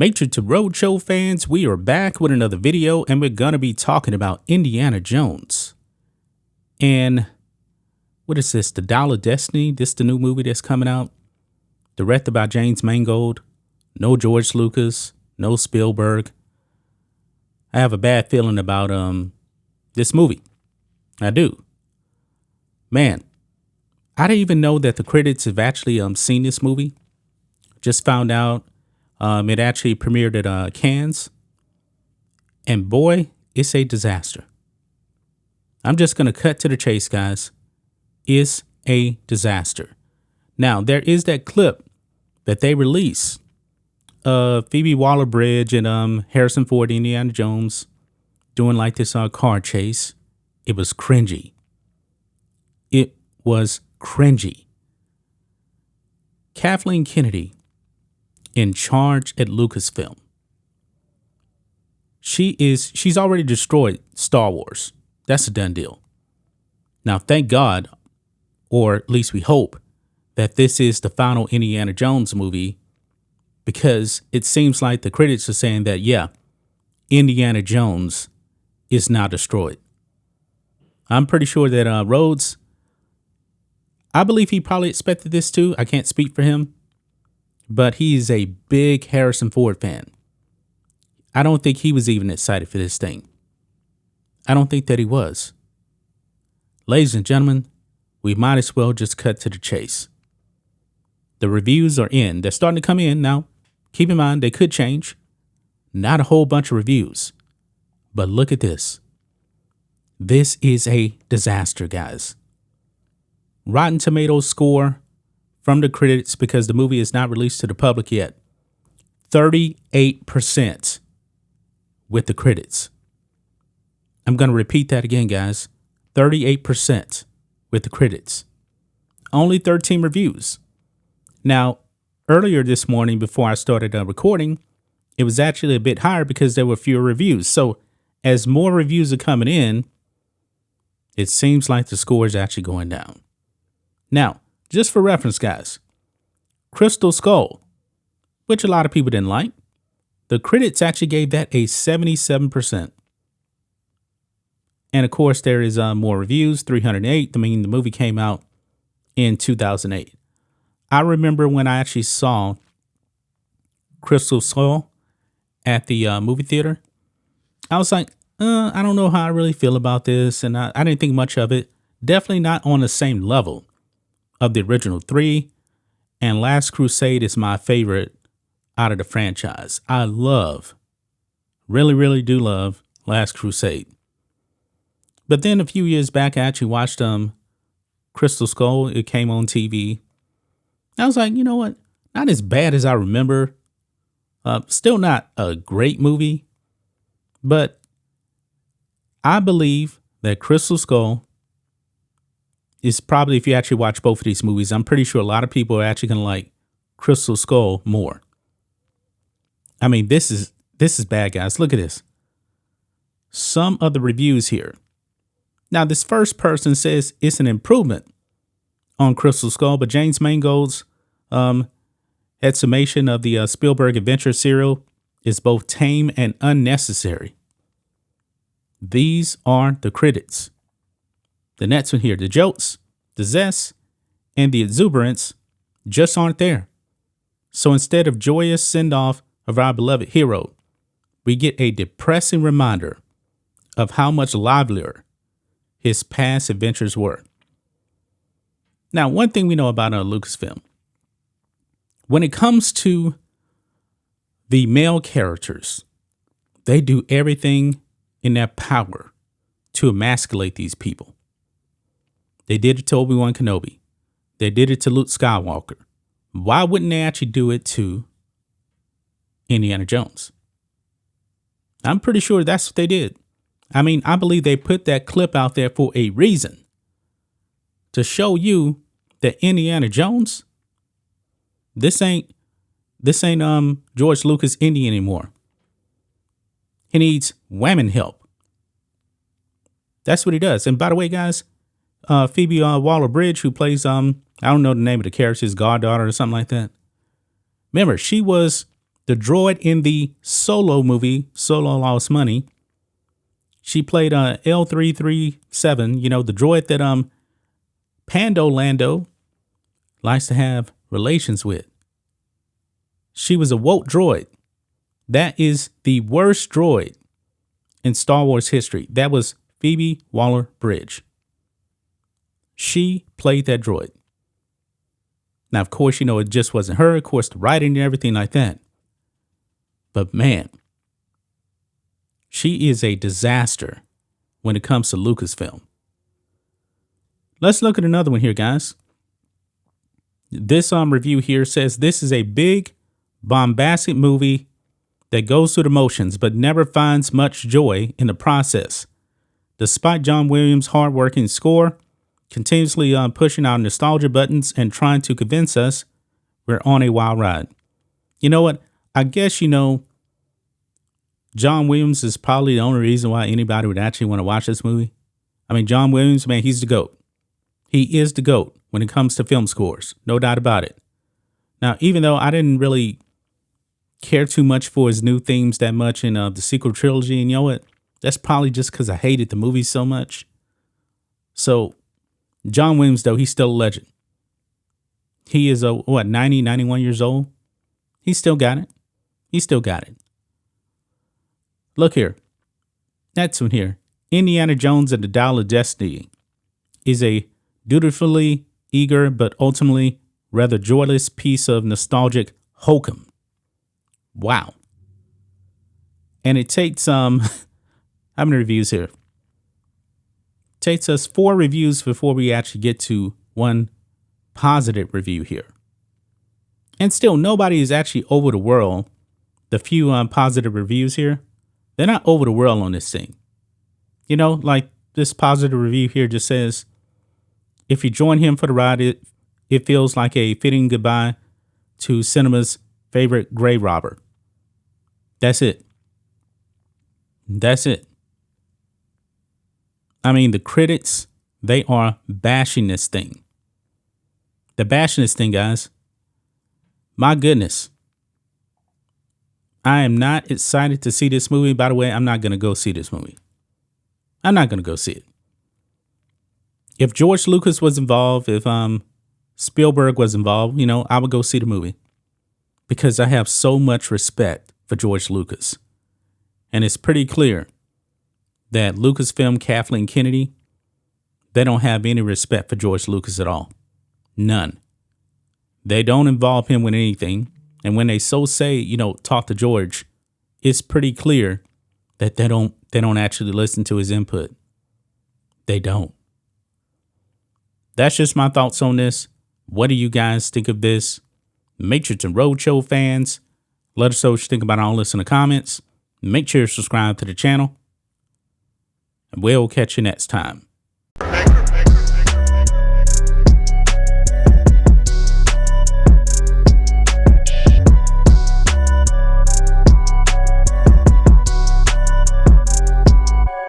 Matrixx to Roadshow fans, we are back with another video and we're going to be talking about Indiana Jones. And what is this? The Dial of Destiny? This is the new movie that's coming out. Directed by James Mangold. No George Lucas. No Spielberg. I have a bad feeling about this movie. I do. Man, I didn't even know that the critics have actually seen this movie. Just found out. It actually premiered at Cannes, and boy, it's a disaster. I'm just going to cut to the chase, guys. It's a disaster. Now, there is that clip that they released of Phoebe Waller-Bridge and Harrison Ford, Indiana Jones, doing like this car chase. It was cringy. It was cringy. Kathleen Kennedy, in charge at Lucasfilm. She's already destroyed Star Wars. That's a done deal. Now, thank God, or at least we hope, that this is the final Indiana Jones movie, because it seems like the critics are saying that, yeah, Indiana Jones is now destroyed. I'm pretty sure that Rhodes, I believe he probably expected this too. I can't speak for him. But he's a big Harrison Ford fan. I don't think he was even excited for this thing. I don't think that he was. Ladies and gentlemen, we might as well just cut to the chase. The reviews are in. They're starting to come in. Now, keep in mind, they could change. Not a whole bunch of reviews. But look at this. This is a disaster, guys. Rotten Tomatoes score from the critics, because the movie is not released to the public yet, 38% with the critics. I'm going to repeat that again, guys. 38% with the critics. Only 13 reviews. Now, earlier this morning, before I started recording, it was actually a bit higher because there were fewer reviews. So as more reviews are coming in, it seems like the score is actually going down. Now, just for reference, guys, Crystal Skull, which a lot of people didn't like, the critics actually gave that a 77%. And of course, there is more reviews, 308. I mean, the movie came out in 2008. I remember when I actually saw Crystal Skull at the movie theater, I was like, I don't know how I really feel about this. And I didn't think much of it. Definitely not on the same level of the original three, and Last Crusade is my favorite out of the franchise. I really do love Last Crusade. But then a few years back, I actually watched Crystal Skull. It came on TV. I was like, you know what? Not as bad as I remember. Still not a great movie, but I believe that Crystal Skull is probably, if you actually watch both of these movies, I'm pretty sure a lot of people are actually going to like Crystal Skull more. I mean, this is bad, guys. Look at this. Some of the reviews here. Now, this first person says it's an improvement on Crystal Skull, but James Mangold's summation of the Spielberg adventure serial is both tame and unnecessary. These are the critics. The next one here, the jokes, the zest, and the exuberance just aren't there. So instead of joyous send-off of our beloved hero, we get a depressing reminder of how much livelier his past adventures were. Now, one thing we know about Lucasfilm, when it comes to the male characters, they do everything in their power to emasculate these people. They did it to Obi-Wan Kenobi. They did it to Luke Skywalker. Why wouldn't they actually do it to Indiana Jones? I'm pretty sure that's what they did. I mean, I believe they put that clip out there for a reason. To show you that Indiana Jones, this ain't George Lucas Indy anymore. He needs whammon help. That's what he does. And by the way, guys, Phoebe Waller-Bridge, who plays, I don't know the name of the character, his goddaughter or something like that. Remember, she was the droid in the Solo movie, Solo Lost Money. She played L337, the droid that Pando Lando likes to have relations with. She was a woke droid. That is the worst droid in Star Wars history. That was Phoebe Waller-Bridge. She played that droid. Now, of course, it just wasn't her. Of course, the writing and everything like that. But man, she is a disaster when it comes to Lucasfilm. Let's look at another one here, guys. This review here says this is a big, bombastic movie that goes through the motions but never finds much joy in the process. Despite John Williams' hard-working score, continuously pushing our nostalgia buttons and trying to convince us we're on a wild ride. You know what? I guess, John Williams is probably the only reason why anybody would actually want to watch this movie. I mean, John Williams, man, he's the GOAT. He is the GOAT when it comes to film scores. No doubt about it. Now, even though I didn't really care too much for his new themes that much in the sequel trilogy, and you know what? That's probably just because I hated the movie so much. So, John Williams, though, he's still a legend. He is, 90, 91 years old? He still got it. He still got it. Look here. Next one here. Indiana Jones and the Dial of Destiny is a dutifully eager but ultimately rather joyless piece of nostalgic hokum. Wow. And it takes, how many reviews here? Takes us 4 reviews before we actually get to one positive review here. And still, nobody is actually over the world. The few positive reviews here, they're not over the world on this thing. Like this positive review here just says, if you join him for the ride, it feels like a fitting goodbye to cinema's favorite grave robber. That's it. That's it. I mean, the critics, they are bashing this thing. They're bashing this thing, guys. My goodness. I am not excited to see this movie. By the way, I'm not going to go see this movie. I'm not going to go see it. If George Lucas was involved, if Spielberg was involved, I would go see the movie. Because I have so much respect for George Lucas. And it's pretty clear that Lucasfilm, Kathleen Kennedy, they don't have any respect for George Lucas at all. None. They don't involve him with anything. And when they say, talk to George, it's pretty clear that they don't actually listen to his input. They don't. That's just my thoughts on this. What do you guys think of this? Matrixx and Roadshow fans, let us know what you think about all this in the comments. Make sure you subscribe to the channel. And we'll catch you next time.